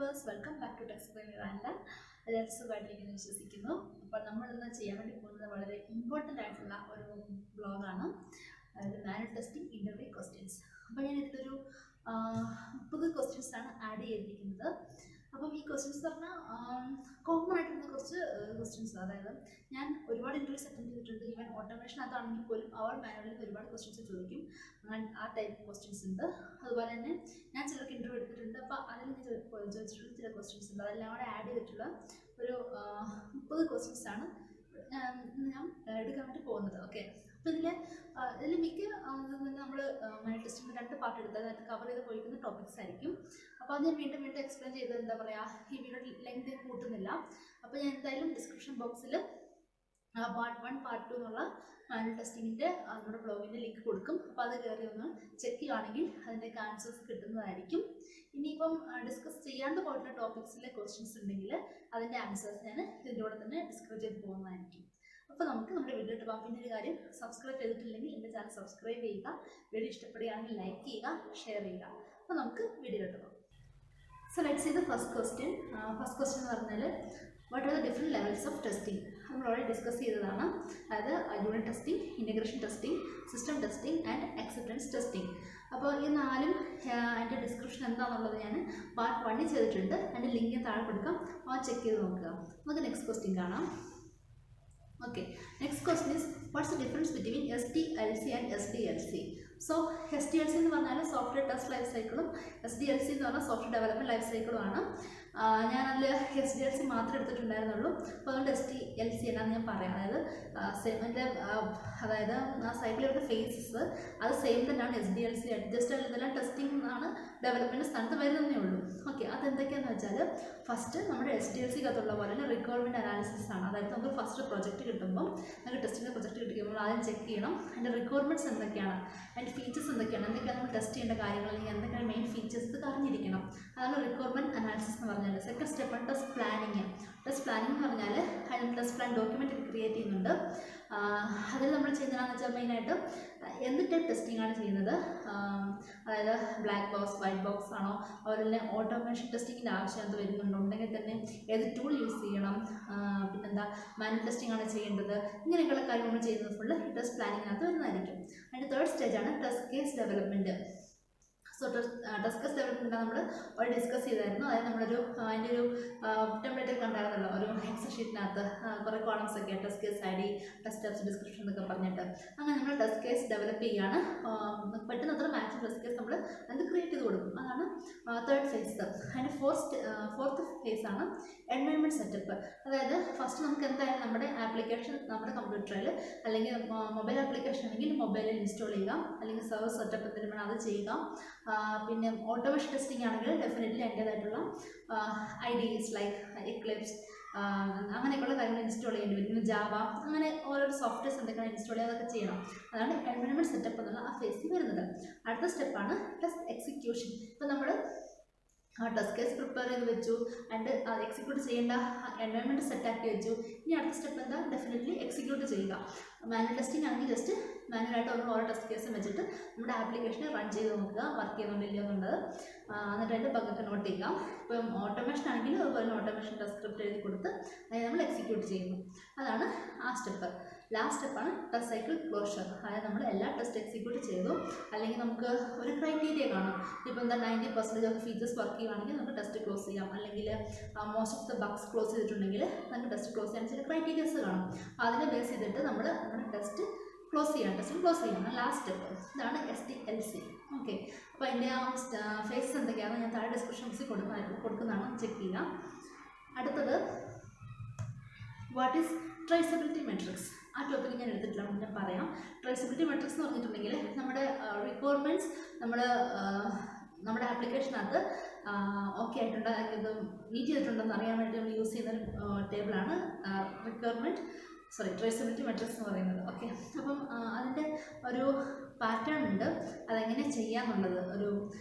viewers, welcome back to Textplayer Island. എല്ലാവരും സുഖമായിട്ടിരിക്കുന്നു വിശ്വസിക്കുന്നു. അപ്പോൾ നമ്മൾ ഇന്ന് ചെയ്യാൻ വേണ്ടി പോകുന്നത് വളരെ ഇമ്പോർട്ടൻ്റ് ആയിട്ടുള്ള ഒരു ബ്ലോഗാണ്, അതായത് മാനുവൽ ടെസ്റ്റിംഗ് ഇൻ്റർവ്യൂ ക്വസ്റ്റ്യൻസ്. അപ്പോൾ ഞാൻ ഇതിലൊരു 30 ക്വസ്റ്റ്യൻസ് ആണ് ആഡ് ചെയ്തിരിക്കുന്നത്. അപ്പം ഈ ക്വസ്റ്റ്യൻസ് പറഞ്ഞാൽ കോമൺ ആയിട്ടുള്ള കുറച്ച് ക്വസ്റ്റ്യൻസ്, അതായത് ഞാൻ ഒരുപാട് ഇൻ്റർവ്യൂസ് അറ്റൻഡ് ചെയ്തിട്ടുണ്ട്. ഈവൻ ഓട്ടോമേഷനകത്താണെങ്കിൽ പോലും അവർ മാനുവലിൽ ഒരുപാട് ക്വസ്റ്റ്യൻസ് ചോദിക്കും. ആ ടൈപ്പ് ക്വസ്റ്റ്യൻസ് ഉണ്ട്. അതുപോലെ തന്നെ ഞാൻ ചിലർക്ക് ഇൻ്റർവ്യൂ എടുത്തിട്ടുണ്ട്. അപ്പോൾ അതിൽ ഞാൻ ചോദിച്ചിട്ടുള്ള ചില ക്വസ്റ്റ്യൻസ് ഉണ്ട്. അതെല്ലാം കൂടെ ആഡ് ചെയ്തിട്ടുള്ള ഒരു 30 ക്വസ്റ്റ്യൻസ് ആണ് ഞാൻ എടുക്കാൻ വേണ്ടി പോകുന്നത്. ഓക്കെ, അപ്പോൾ ഇതിൽ മിക്ക നമ്മൾ മാനുവൽ ടെസ്റ്റിൻ്റെ 2 പാർട്ട് എടുത്ത് അതിനകത്ത് കവർ ചെയ്ത് പോയിരിക്കുന്ന ടോപ്പിക്സ് ആയിരിക്കും. അപ്പോൾ അത് ഞാൻ വീണ്ടും എക്സ്പ്ലെയിൻ ചെയ്ത് എന്താ പറയുക, ഈ വീഡിയോ ലെങ്ത് കൂട്ടുന്നില്ല. അപ്പോൾ ഞാൻ എന്തായാലും ഡിസ്ക്രിപ്ഷൻ ബോക്സിൽ പാർട്ട് 1 പാർട്ട് 2 എന്നുള്ള മാനുവൽ ടെസ്റ്റിങ്ങിൻ്റെ നമ്മുടെ ബ്ലോഗിൻ്റെ ലിങ്ക് കൊടുക്കും. അപ്പോൾ അത് കയറി ഒന്ന് ചെക്ക് ചെയ്യുകയാണെങ്കിൽ അതിൻ്റെ ആൻസേഴ്സ് കിട്ടുന്നതായിരിക്കും. ഇനിയിപ്പം ഡിസ്കസ് ചെയ്യാണ്ട് പോയിട്ടുള്ള ടോപ്പിക്സിലെ ക്വസ്റ്റ്യൻസ് ഉണ്ടെങ്കിൽ അതിൻ്റെ ആൻസേഴ്സ് ഞാൻ ഇതിൻ്റെ കൂടെ തന്നെ ഡിസ്ക്രൈബ് ചെയ്ത് പോകുന്നതായിരിക്കും. അപ്പോൾ നമുക്ക് നമ്മുടെ വീഡിയോ ഇട്ട് പോകാം. പിന്നെ ഒരു കാര്യം, സബ്സ്ക്രൈബ് ചെയ്തിട്ടില്ലെങ്കിൽ എൻ്റെ ചാനൽ സബ്സ്ക്രൈബ് ചെയ്യുക, വീഡിയോ ഇഷ്ടപ്പെടുകയാണെങ്കിൽ ലൈക്ക് ചെയ്യുക, ഷെയർ ചെയ്യുക. അപ്പോൾ നമുക്ക് വീഡിയോ ഇട്ട് പോകാം. So let's see the first question. First question എന്ന് പറഞ്ഞാൽ, what are the different levels of testing? നമ്മൾ ഓൾറെഡി ഡിസ്കസ് ചെയ്തതാണ്. അതായത് unit testing, integration testing, system testing and acceptance testing. അപ്പോൾ ഈ 4 അതിൻ്റെ ഡിസ്ക്രിപ്ഷൻ എന്താണെന്നുള്ളത് ഞാൻ പാർട്ട് 1 ചെയ്തിട്ടുണ്ട്. അതിൻ്റെ ലിങ്ക് താഴെ കൊടുക്കാം, ആ ചെക്ക് ചെയ്ത് നോക്കുക. നമുക്ക് നെക്സ്റ്റ് ക്വസ്റ്റ്യൻ കാണാം. Okay, next question is, what's the difference between SDLC and SDLC? So SDLC എന്ന് പറഞ്ഞാൽ സോഫ്റ്റ്വെയർ ടെസ്റ്റ് ലൈഫ് സൈക്കിളും SDLC എന്ന് പറഞ്ഞാൽ സോഫ്റ്റ്വെയർ ഡെവലപ്മെൻറ്റ് ലൈഫ് സൈക്കിളുമാണ്. ഞാനതിൽ SDLC മാത്രമേ എടുത്തിട്ടുണ്ടായിരുന്നുള്ളൂ. അപ്പോൾ അതുകൊണ്ട് SDLC എന്നാന്ന് ഞാൻ പറയാം. അതായത് ആ സൈക്കിളിലുള്ള ഫേസസ് അത് സെയിം തന്നെയാണ് SDLC ആയിട്ട്, ജസ്റ്റ് ഇതെല്ലാം ടെസ്റ്റിംഗ് ആണ് ഡെവലപ്മെൻറ്റ് സ്ഥാനത്ത് വരുന്നതേ ഉള്ളൂ. ഓക്കെ, അതെന്തൊക്കെയാണെന്ന് വെച്ചാൽ, ഫസ്റ്റ് നമ്മുടെ SDLCക്കകത്തുള്ള പോലെ തന്നെ റിക്വയർമെൻറ്റ് അനാലിസിസ് ആണ്. അതായത് നമുക്ക് ഫസ്റ്റ് പ്രൊജക്റ്റ് കിട്ടുമ്പോൾ, നമുക്ക് ടെസ്റ്റിൻ്റെ പ്രൊജക്റ്റ് കിട്ടുമ്പോൾ ആദ്യം ചെക്ക് ചെയ്യണം അതിൻ്റെ റിക്വയർമെൻറ്റ്സ് എന്തൊക്കെയാണ്, അതിൻ്റെ ഫീച്ചേഴ്സ് എന്തൊക്കെയാണ് നമ്മൾ ടെസ്റ്റ് ചെയ്യേണ്ട കാര്യങ്ങൾ, അല്ലെങ്കിൽ എന്തൊക്കെയാണ് മെയിൻ ഫീച്ചേഴ്സ് ഇത് അറിഞ്ഞിരിക്കണം. അതാണ് റിക്വയർമെൻറ്റ് അനാലിസിസ് എന്ന് പറഞ്ഞാൽ. സെക്കൻഡ് സ്റ്റെപ്പാണ് ടെസ്റ്റ് പ്ലാനിങ്. ടെസ്റ്റ് പ്ലാനിങ് എന്ന് പറഞ്ഞാൽ അതിന് ടെസ്റ്റ് പ്ലാൻ ഡോക്യുമെൻ്റ് ക്രിയേറ്റ് ചെയ്യുന്നുണ്ട്. അതിൽ നമ്മൾ ചെയ്യുന്നതെന്ന് വെച്ചാൽ മെയിനായിട്ട് എന്ത് ടൈപ്പ് ടെസ്റ്റിംഗ് ആണ് ചെയ്യുന്നത്, അതായത് ബ്ലാക്ക് ബോക്സ്, വൈറ്റ് ബോക്സ് ആണോ, അതുപോലെ തന്നെ ഓട്ടോമേഷൻ ടെസ്റ്റിങ്ങിൻ്റെ ആവശ്യം എന്ത് വരുന്നുണ്ടോ, ഉണ്ടെങ്കിൽ തന്നെ ഏത് ടൂൾ യൂസ് ചെയ്യണം, പിന്നെന്താ മാനുവൽ ടെസ്റ്റിംഗ് ആണ് ചെയ്യേണ്ടത്, ഇങ്ങനെയൊക്കെയുള്ള കാര്യങ്ങൾ നമ്മൾ ചെയ്യുന്നത് ഫുള്ള് ടെസ്റ്റ് പ്ലാനിങ്ങിനകത്ത് വരുന്നതായിരിക്കും. അതിൻ്റെ തേർഡ് സ്റ്റേജാണ് test case development. So test case development നമ്മൾ ഓൾറെഡി ഡിസ്കസ് ചെയ്തായിരുന്നു. അതായത് നമ്മളൊരു അതിൻ്റെ ഒരു ടെംപ്ലേറ്റ് കണ്ടായിരുന്നല്ലോ, ഒരു എക്സൽ ഷീറ്റിനകത്ത് കുറേ കോളംസ് ഒക്കെ, test case ID, test steps, description എന്നൊക്കെ പറഞ്ഞിട്ട് അങ്ങനെ നമ്മൾ ടെസ്റ്റ് കേസ് ഡെവലപ്പ് ചെയ്യുകയാണ്. പെട്ടെന്നത്ര മാക്സിമം ടെസ്റ്റ് കേസ് നമ്മൾ അത് ക്രിയേറ്റ് ചെയ്ത് കൊടുക്കും. അതാണ് തേർഡ് ഫേസ്. അതിൻ്റെ ഫോർത്ത് ഫേസാണ് എൻവയോൺമെൻറ്റ് സെറ്റപ്പ്. അതായത് ഫസ്റ്റ് നമുക്ക് എന്തായാലും നമ്മുടെ ആപ്ലിക്കേഷൻ നമ്മുടെ കമ്പ്യൂട്ടറിൽ, അല്ലെങ്കിൽ മൊബൈൽ ആപ്ലിക്കേഷൻ ആണെങ്കിൽ മൊബൈലിൽ ഇൻസ്റ്റാൾ ചെയ്യുക, അല്ലെങ്കിൽ സെർവർ സെറ്റപ്പ് എന്തെങ്കിലും വേണം അത് ചെയ്യുക. പിന്നെ ഓട്ടോമേഷൻ ടെസ്റ്റിംഗ് ആണെങ്കിൽ ഡെഫിനറ്റ്ലി അതിൻ്റേതായിട്ടുള്ള IDEs ലൈക്ക് എക്ലിപ്സ് അങ്ങനെയൊക്കെയുള്ള കാര്യങ്ങൾ ഇൻസ്റ്റാൾ ചെയ്യേണ്ടി വരും. ജാവ അങ്ങനെ ഓരോരോ സോഫ്റ്റ്വെയർസ് എന്തൊക്കെയാണ് ഇൻസ്റ്റാൾ ചെയ്യുക, അതൊക്കെ ചെയ്യണം. അതാണ് എൻവയോൺമെൻറ്റ് സെറ്റപ്പ് എന്നുള്ള ആ ഫേസിൽ വരുന്നത്. അടുത്ത സ്റ്റെപ്പാണ് ടെസ്റ്റ് എക്സിക്യൂഷൻ. ഇപ്പോൾ നമ്മൾ ടെസ്റ്റ് കേസ് പ്രിപ്പയർ ചെയ്ത് വെച്ചു, ആൻഡ് എക്സിക്യൂട്ട് ചെയ്യേണ്ട എൻവയോൺമെൻറ്റ് സെറ്റാക്കി വെച്ചു. ഇനി അടുത്ത സ്റ്റെപ്പ് എന്താ, ഡെഫിനറ്റ്ലി എക്സിക്യൂട്ട് ചെയ്യുക. മാനുവൽ ടെസ്റ്റിംഗ് ആണെങ്കിൽ ജസ്റ്റ് മാനുവലായിട്ട് ഓരോ ടെസ്റ്റ് കേസും വെച്ചിട്ട് നമ്മുടെ ആപ്ലിക്കേഷനെ റൺ ചെയ്ത് നോക്കുക, വർക്ക് ചെയ്യുന്നുണ്ടല്ലോ എന്നുള്ളത്. എന്നിട്ട് അതിൻ്റെ ബഗ്ഗൊക്കെ നോട്ട് ചെയ്യുക. ഇപ്പം ഓട്ടോമേഷൻ ആണെങ്കിൽ അതുപോലെ ഓട്ടോമേഷൻ ടെസ്റ്റ് സ്ക്രിപ്റ്റ് എഴുതി കൊടുത്ത് അതിനെ നമ്മൾ എക്സിക്യൂട്ട് ചെയ്യുന്നു. അതാണ് ആ സ്റ്റെപ്പ്. ലാസ്റ്റ് സ്റ്റെപ്പാണ് ടെസ്റ്റ് സൈക്കിൾ ക്ലോഷർ. അതായത് നമ്മൾ എല്ലാ ടെസ്റ്റ് എക്സിക്യൂട്ട് ചെയ്തു, അല്ലെങ്കിൽ നമുക്ക് ഒരു ക്രൈറ്റീരിയ കാണും. ഇപ്പോൾ എന്താ 90% ഓഫ് ഫീച്ചേഴ്സ് വർക്ക് ചെയ്യുകയാണെങ്കിൽ നമുക്ക് ടെസ്റ്റ് ക്ലോസ് ചെയ്യാം, അല്ലെങ്കിൽ most of the Bugs close ചെയ്തിട്ടുണ്ടെങ്കിൽ നമുക്ക് ടെസ്റ്റ് ക്ലോസ് ചെയ്യാൻ ചില ക്രൈറ്റീരിയസ് കാണും. അതിനെ ബേസ് ചെയ്തിട്ട് നമ്മൾ നമ്മുടെ ടെസ്റ്റ് ക്ലോസ് ചെയ്യണം. ലാസ്റ്റ് സ്റ്റെപ്പ് ഇതാണ് SDLC. ഓക്കെ, അപ്പോൾ അതിൻ്റെ ആ ഫേസസ് എന്തൊക്കെയാണ് ഞാൻ താഴെ ഡിസ്ക്രിപ്ഷൻ ബോക്സിൽ കൊടുക്കുന്നതാണ്, ചെക്ക് ചെയ്യുക. അടുത്തത് വാട്ട് ഈസ് ട്രേസബിലിറ്റി മെട്രിക്സ്. ആ ടോപ്പിക്ക് ഞാൻ എടുത്തിട്ടില്ല, ഞാൻ പറയാം. ട്രേസബിലിറ്റി മെട്രിക്സ് എന്ന് പറഞ്ഞിട്ടുണ്ടെങ്കിൽ നമ്മുടെ റിക്വയർമെൻറ്റ്സ് നമ്മുടെ ആപ്ലിക്കേഷനകത്ത് ഓക്കെ ആയിട്ടുണ്ടോ, ഇത് മീറ്റ് ചെയ്തിട്ടുണ്ടോയെന്ന് അറിയാൻ വേണ്ടി നമ്മൾ യൂസ് ചെയ്യുന്ന ടേബിളാണ് ട്രേസബിലിറ്റി മെട്രിക്സ് എന്ന് പറയുന്നത്. ഓക്കെ, അപ്പം അതിൻ്റെ ഒരു പാറ്റേൺ ഉണ്ട്, അതെങ്ങനെ ചെയ്യാമെന്നുള്ളത് ഒരു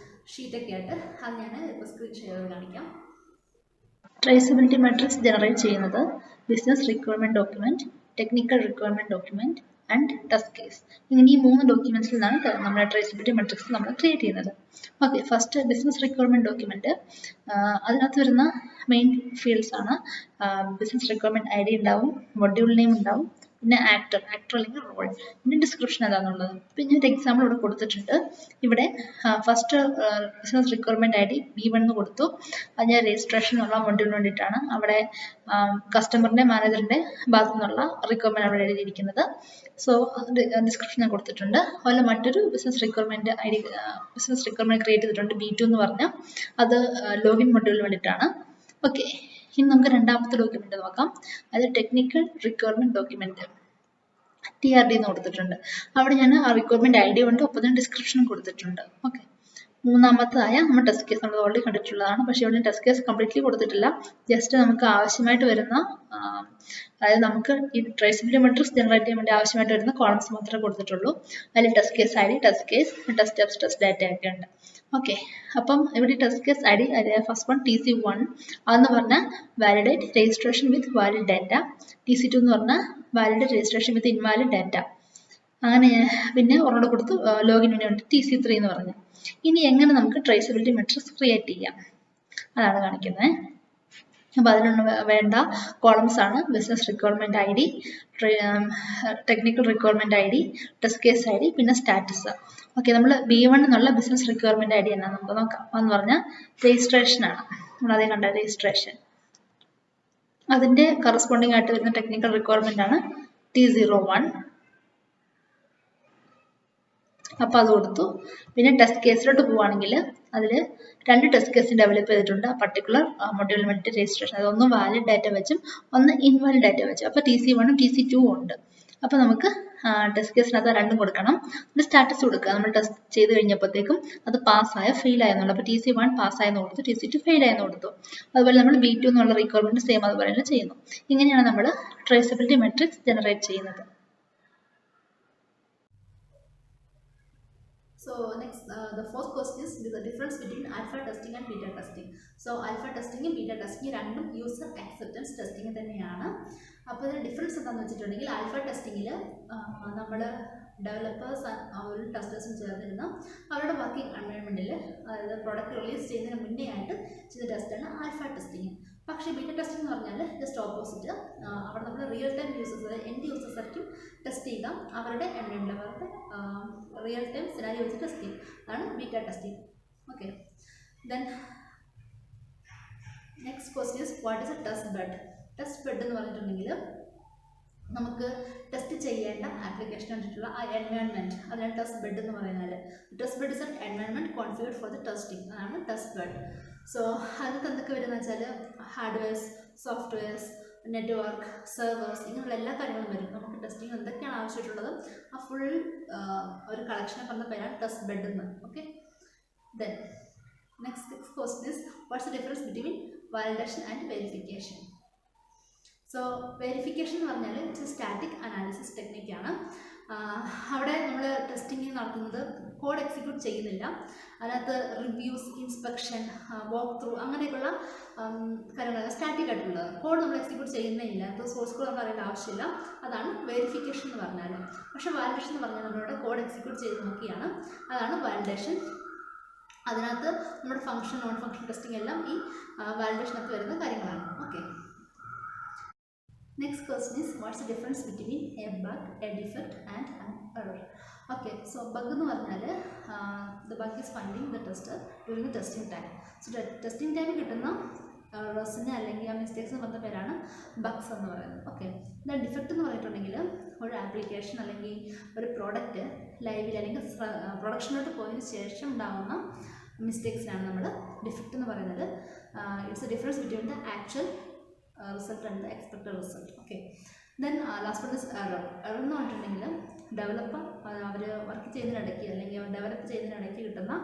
ഷീറ്റൊക്കെ ആയിട്ട് അത് ഞാൻ ഇപ്പോൾ സ്ക്രീൻ ഷെയർ ചെയ്ത് കാണിക്കാം. ട്രേസബിലിറ്റി മെട്രിക്സ് ജനറേറ്റ് ചെയ്യുന്നത് business requirement document, technical requirement document and test case. ഇങ്ങനെ ഈ 3 ഡോക്യുമെൻറ്റ്സിൽ നിന്നാണ് നമ്മുടെ ട്രേസബിലിറ്റി മെട്രിക്സ് നമ്മൾ ക്രിയേറ്റ് ചെയ്യുന്നത്. Okay, first business requirement document. അതിനകത്ത് വരുന്ന മെയിൻ ഫീൽഡ്സ് ആണ് ബിസിനസ് റിക്വയർമെൻറ്റ് ഐ ഡി ഉണ്ടാവും, മൊഡ്യൂൾ നെയിം ഉണ്ടാവും, പിന്നെ ആക്ടർ അല്ലെങ്കിൽ റോൾ, പിന്നെ ഡിസ്ക്രിപ്ഷൻ ഏതാണെന്നുള്ളത്. പിന്നെ ഒരു എക്സാമ്പിൾ ഇവിടെ കൊടുത്തിട്ടുണ്ട്. ഇവിടെ first business requirement I D B1 എന്ന് കൊടുത്തു. അത് ഞാൻ രജിസ്ട്രേഷൻ എന്നുള്ള മൊഡ്യൂളിന് വേണ്ടിയിട്ടാണ്. അവിടെ കസ്റ്റമറിൻ്റെ മാനേജറിൻ്റെ ഭാഗത്തു നിന്നുള്ള റിക്വയർമെൻറ്റ് അവിടെ എഴുതിയിരിക്കുന്നത്. സോ ഡിസ്ക്രിപ്ഷൻ ഞാൻ കൊടുത്തിട്ടുണ്ട്. അതുപോലെ മറ്റൊരു business requirement I D business requirement create ചെയ്തിട്ടുണ്ട് B2 എന്ന് പറഞ്ഞാൽ അത് ലോഗിൻ മൊഡ്യൂളിന് വേണ്ടിയിട്ടാണ്. ഓക്കെ, ഇനി നമുക്ക് രണ്ടാമത്തെ ഡോക്യുമെന്റ് നോക്കാം. അത് ടെക്നിക്കൽ റിക്വയർമെന്റ് ഡോക്യുമെന്റ് TRD എന്ന് കൊടുത്തിട്ടുണ്ട്. അവിടെ ഞാൻ ആ റിക്വയർമെന്റ് ഐ ഡി ഉണ്ട്, ഒപ്പം തന്നെ ഡിസ്ക്രിപ്ഷനും കൊടുത്തിട്ടുണ്ട്. ഓക്കെ, മൂന്നാമത്തതായ നമ്മൾ ടെസ്റ്റ് കേസ് നമ്മൾ ഓൾറെഡി കണ്ടിട്ടുള്ളതാണ്. പക്ഷേ ഇവിടെ ടെസ്റ്റ് കേസ് കംപ്ലീറ്റ്ലി കൊടുത്തിട്ടില്ല. ജസ്റ്റ് നമുക്ക് ആവശ്യമായിട്ട് വരുന്ന അതായത് നമുക്ക് ഈ ട്രേസബിലിറ്റി മെട്രിക്സ് ജനറേറ്റ് ചെയ്യാൻ വേണ്ടി ആവശ്യമായിട്ട് വരുന്ന കോളംസ് മാത്രമേ കൊടുത്തിട്ടുള്ളൂ. അതിൽ test case I D, test case, test steps, test data ഒക്കെ ഉണ്ട്. ഓക്കെ, അപ്പം ഇവിടെ test case I D first one TC1 അതെന്ന് പറഞ്ഞാൽ വാലിഡേറ്റ് രജിസ്ട്രേഷൻ വിത്ത് വാലിഡ് ഡാറ്റ. TC2 എന്ന് പറഞ്ഞാൽ വാലിഡേറ്റ് രജിസ്ട്രേഷൻ വിത്ത് ഇൻവാലിഡ് ഡാറ്റ. അങ്ങനെ പിന്നെ ഒരെണ്ണം കൊടുത്ത് ലോഗിന് വേണ്ടി TC3 എന്ന് പറഞ്ഞു. ഇനി എങ്ങനെ നമുക്ക് ട്രേസബിലിറ്റി മെട്രിക്സ് ക്രിയേറ്റ് ചെയ്യാം അതാണ് കാണിക്കുന്നത്. അപ്പോൾ അതിനുള്ള വേണ്ട കോളംസ് ആണ് business requirement I D, technical requirement I D, test case I D, പിന്നെ സ്റ്റാറ്റസ്. ഓക്കെ, നമ്മൾ B1 എന്നുള്ള ബിസിനസ് റിക്വയർമെന്റ് ഐ ഡി എന്നാണ് നമുക്ക് നോക്കാം. എന്ന് പറഞ്ഞാൽ രജിസ്ട്രേഷൻ ആണ്. നമ്മളതേ കണ്ട രജിസ്ട്രേഷൻ. അതിന്റെ കറസ്പോണ്ടിങ് ആയിട്ട് വരുന്ന ടെക്നിക്കൽ റിക്വയർമെന്റ് ആണ് T01. അപ്പോൾ അത് കൊടുത്തു. പിന്നെ ടെസ്റ്റ് കേസിലോട്ട് പോവുകയാണെങ്കിൽ അതിൽ 2 ടെസ്റ്റ് കേസ് ഡെവലപ്പ് ചെയ്തിട്ടുണ്ട്. ആ പർട്ടിക്കുലർ മൊഡ്യൂളിന് വേണ്ടി രജിസ്ട്രേഷൻ. അതൊന്ന് വാലിഡ് ഡാറ്റ വെച്ചും ഒന്ന് ഇൻവാലിഡ് ഡാറ്റ വെച്ചും. അപ്പോൾ TC1 ഉം TC2 ഉണ്ട്. അപ്പോൾ നമുക്ക് ടെസ്റ്റ് കേസിനകത്ത് രണ്ടും കൊടുക്കണം. ഒരു സ്റ്റാറ്റസ് കൊടുക്കുക. നമ്മൾ ടെസ്റ്റ് ചെയ്ത് കഴിഞ്ഞപ്പോഴത്തേക്കും അത് പാസ്സായ ഫെയിൽ ആയെന്നുള്ളൂ. അപ്പോൾ TC1 പാസ്സായെന്ന് കൊടുത്തു, TC2 ഫെയിൽ ആയെന്ന് കൊടുത്തു. അതുപോലെ നമ്മൾ B2 എന്നുള്ള റിക്വയർമെന്റ് സെയിം അതുപോലെ തന്നെ ചെയ്യുന്നു. ഇങ്ങനെയാണ് നമ്മൾ ട്രേസബിലിറ്റി മെട്രിക്സ് ജനറേറ്റ് ചെയ്യുന്നത്. So next, the fourth question is the difference between alpha testing and beta testing. So alpha testing and beta testing രണ്ടും യൂസർ അക്സെപ്റ്റൻസ് ടെസ്റ്റിംഗ് തന്നെയാണ്. അപ്പോൾ ഇതിന് ഡിഫറൻസ് എന്താണെന്ന് വെച്ചിട്ടുണ്ടെങ്കിൽ ആൽഫ ടെസ്റ്റിങ്ങിൽ നമ്മൾ ഡെവലപ്പേഴ്സ് ഒരു ടെസ്റ്റേഴ്സും ചേർന്നിരുന്ന അവരുടെ വർക്കിംഗ് എൻവയോൺമെൻറ്റിൽ അതായത് പ്രോഡക്റ്റ് റിലീസ് ചെയ്യുന്നതിന് മുന്നേ ആയിട്ട് ചെയ്ത ടെസ്റ്റാണ് ആൽഫ ടെസ്റ്റിംഗ്. പക്ഷേ ബീറ്റ ടെസ്റ്റിംഗ് എന്ന് പറഞ്ഞാൽ ജസ്റ്റ് ഓപ്പോസിറ്റ്. അവിടെ നമ്മൾ റിയൽ ടൈം യൂസേഴ്സ് അതായത് എൻഡ് യൂസേഴ്സ് ആയിരിക്കും ടെസ്റ്റ് ചെയ്യുക. അവരുടെ എൻവയോൺമെൻറ്റിൽ അവരുടെ റിയൽ ടൈം സിനാരിയോ വെച്ച് ടെസ്റ്റ് ചെയ്യും. അതാണ് beta testing. Okay, then next question is what is A test bed. Test bed എന്ന് പറഞ്ഞിട്ടുണ്ടെങ്കിൽ നമുക്ക് ടെസ്റ്റ് ചെയ്യേണ്ട ആപ്ലിക്കേഷൻ കണ്ടിട്ടുള്ള ആ എൻവയോൺമെൻറ്റ്, അതിനാണ് ടെസ്റ്റ് ബെഡ് എന്ന് പറയുന്നത്. Test bed is an environment configured for the testing, അതാണ് ടെസ്റ്റ് ബെഡ്. സോ അതിനകത്ത് എന്തൊക്കെ വരുന്നത് വെച്ചാൽ ഹാർഡ്വെയർസ്, സോഫ്റ്റ്വെയർസ്, നെറ്റ്വർക്ക്, സെർവേഴ്സ്, ഇങ്ങനെയുള്ള എല്ലാ കാര്യങ്ങളും വരും. നമുക്ക് ടെസ്റ്റിംഗ് എന്തൊക്കെയാണ് ആവശ്യമായിട്ടുള്ളത് ആ ഫുൾ ഒരു കളക്ഷനെ പറഞ്ഞ പേരാണ് ടെസ്റ്റ് ബെഡ് എന്ന്. Okay, then next question is what's the difference between validation and verification. So verification എന്ന് പറഞ്ഞാൽ ഇറ്റ്സ് സ്റ്റാറ്റിക് അനാലിസിസ് ടെക്നിക്കാണ്. അവിടെ നമ്മൾ ടെസ്റ്റിംഗ് നടത്തുന്നത് കോഡ് എക്സിക്യൂട്ട് ചെയ്യുന്നില്ല. അതിനകത്ത് റിവ്യൂസ്, ഇൻസ്പെക്ഷൻ, വാക്ക് ത്രൂ അങ്ങനെയൊക്കെയുള്ള കാര്യങ്ങൾ സ്റ്റാറ്റിക് ആയിട്ടുള്ളത്. കോഡ് നമ്മൾ എക്സിക്യൂട്ട് ചെയ്യുന്നില്ല, അപ്പോൾ സോഴ്സ് കോഡ് നമ്മൾ അറിയേണ്ട ആവശ്യമില്ല. അതാണ് വെരിഫിക്കേഷൻ എന്ന് പറഞ്ഞാൽ. പക്ഷേ വാലിഡേഷൻ എന്ന് പറഞ്ഞാൽ നമ്മളുടെ കോഡ് എക്സിക്യൂട്ട് ചെയ്ത് നോക്കിയാണ്, അതാണ് വാലിഡേഷൻ. അതിനകത്ത് നമ്മുടെ ഫംഗ്ഷൻ, നോൺ ഫംഗ്ഷൻ ടെസ്റ്റിംഗ് എല്ലാം ഈ വാലിഡേഷനകത്ത് വരുന്ന കാര്യങ്ങളാണ്. Okay, next question is what's the difference between a bug, a defect and an error. Okay, so bug എന്ന് പറഞ്ഞാൽ the bug is finding the tester during the testing time. So testing time കിട്ടുന്ന എറേഴ്സിനെ അല്ലെങ്കിൽ ആ മിസ്റ്റേക്സിന് പറഞ്ഞ പേരാണ് Bugs എന്ന് പറയുന്നത്. Okay, എന്നാൽ ഡിഫക്റ്റ് എന്ന് പറഞ്ഞിട്ടുണ്ടെങ്കിൽ ഒരു ആപ്ലിക്കേഷൻ അല്ലെങ്കിൽ ഒരു പ്രോഡക്റ്റ് ലൈവിൽ അല്ലെങ്കിൽ പ്രൊഡക്ഷനിലോട്ട് പോയതിന് ശേഷം ഉണ്ടാകുന്ന മിസ്റ്റേക്സിനാണ് നമ്മൾ ഡിഫക്റ്റ് എന്ന് പറയുന്നത്. It's A difference between the actual result and the expected result. Okay, then last one is error. Error എന്ന് പറഞ്ഞിട്ടുണ്ടെങ്കിൽ ഡെവലപ്പർ അവർ വർക്ക് ചെയ്യുന്നതിനിടയ്ക്ക് അല്ലെങ്കിൽ ഡെവലപ്പ് ചെയ്യുന്നതിനിടയ്ക്ക് കിട്ടുന്ന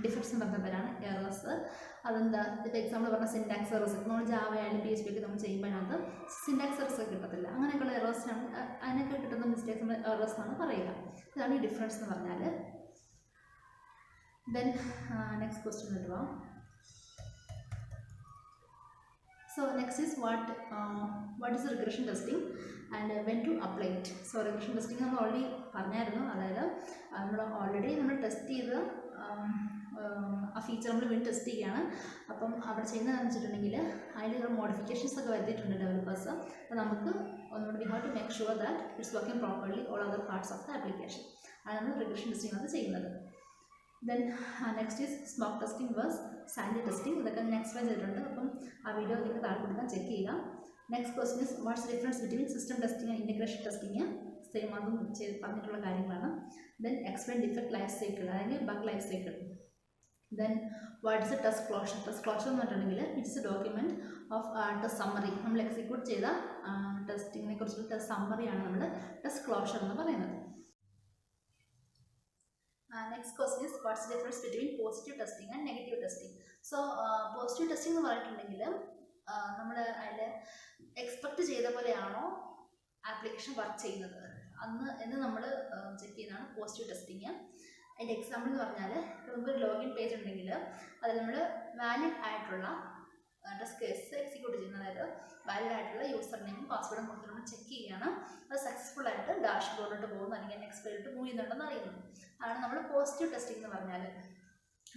ഡിഫക്ട്സ് എന്ന് പറഞ്ഞ പേരാണ് എറേഴ്സ്. അതെന്താ, ഇപ്പോൾ എക്സാമ്പിൾ പറഞ്ഞാൽ സിൻടാക്സ് എറേഴ്സ്. നമ്മൾ ജാവ ആയാലും PHP ഒക്കെ നമ്മൾ ചെയ്യുമ്പോൾ അതിനകത്ത് സിൻടാക്സ് എറേഴ്സ് ഒക്കെ കിട്ടത്തില്ല. അങ്ങനെയൊക്കെയുള്ള എറേഴ്സിനാണ്, അതിനൊക്കെ കിട്ടുന്ന മിസ്റ്റേക്സ് നമ്മൾ എറേഴ്സ് എന്നാണ് പറയുക. ഇതാണ് ഈ ഡിഫറൻസ് എന്ന് പറഞ്ഞാൽ. ദെൻ നെക്സ്റ്റ് ക്വസ്റ്റ്യൻ വരുവാം. So next is what is regression testing and when to apply it. So regression testing നമ്മൾ ഓൾറെഡി പറഞ്ഞായിരുന്നു. അതായത് നമ്മൾ ഓൾറെഡി നമ്മൾ ടെസ്റ്റ് ചെയ്ത് ആ ഫീച്ചർ നമ്മൾ വീണ്ടും ടെസ്റ്റ് ചെയ്യുകയാണ്. അപ്പം അവിടെ ചെയ്യുന്നതെന്ന് വെച്ചിട്ടുണ്ടെങ്കിൽ അതിൽ മോഡിഫിക്കേഷൻസ് ഒക്കെ വരുത്തിയിട്ടുണ്ട് ഡെവലപ്പേഴ്സ്. അപ്പോൾ നമുക്ക് ഒന്നുകൂടി we have to make sure that it's working properly all other parts of the application. അതാണ് റിഗ്രഷൻ ടെസ്റ്റിംഗ് അത് ചെയ്യുന്നത്. Then next is smoke testing versus sanity testing. ഇതൊക്കെ നെക്സ്റ്റ് വൈസ് ചെയ്തിട്ടുണ്ട്. അപ്പം ആ വീഡിയോ നിങ്ങൾക്ക് താഴെ കൊടുക്കാൻ ചെക്ക് ചെയ്യുക. Next question is what's difference between system testing and integration testing. Same അതും പറഞ്ഞിട്ടുള്ള കാര്യങ്ങളാണ്. Then explain defect life cycle, അല്ലെങ്കിൽ bug life cycle. Then what is A test closure. Test closure എന്ന് പറഞ്ഞിട്ടുണ്ടെങ്കിൽ it's A document of test summary. നമ്മൾ execute ചെയ്ത ടെസ്റ്റിങ്ങിനെ കുറിച്ചുള്ള test സമ്മറിയാണ് നമ്മൾ ടെസ്റ്റ് ക്ലോഷർ എന്ന് പറയുന്നത്. Next question is what's difference between positive testing and negative testing. So positive testing എന്ന് പറഞ്ഞിട്ടുണ്ടെങ്കിൽ നമ്മൾ അതിൽ എക്സ്പെക്റ്റ് ചെയ്ത പോലെയാണോ ആപ്ലിക്കേഷൻ വർക്ക് ചെയ്യുന്നത് എന്ന് നമ്മൾ ചെക്ക് ചെയ്യുന്നതാണ് പോസിറ്റീവ് ടെസ്റ്റിംഗ്. അതിൻ്റെ എക്സാമ്പിൾ എന്ന് പറഞ്ഞാൽ നമുക്കൊരു ലോഗിൻ പേജ് ഉണ്ടെങ്കിൽ അതിൽ നമ്മൾ വാലിഡ് ആയിട്ടുള്ള ടെസ്റ്റ് കേസ് എക്സിക്യൂട്ട് ചെയ്യുന്നത്. അതായത് വാലിഡ് ആയിട്ടുള്ള യൂസർ നെയിമും പാസ്വേഡും കൊടുത്ത് നമ്മൾ ചെക്ക് ചെയ്യുകയാണ്. അത് സക്സസ്ഫുൾ ആയിട്ട് ഡാഷ് ബോർഡിലോട്ട് പോകുന്നു, അല്ലെങ്കിൽ നെക്സ്റ്റ് പേജിലോട്ട് മൂവ് ചെയ്യുന്നുണ്ടെന്ന് അറിയുന്നു. അതാണ് നമ്മൾ പോസിറ്റീവ് ടെസ്റ്റിംഗ് എന്ന് പറഞ്ഞാൽ.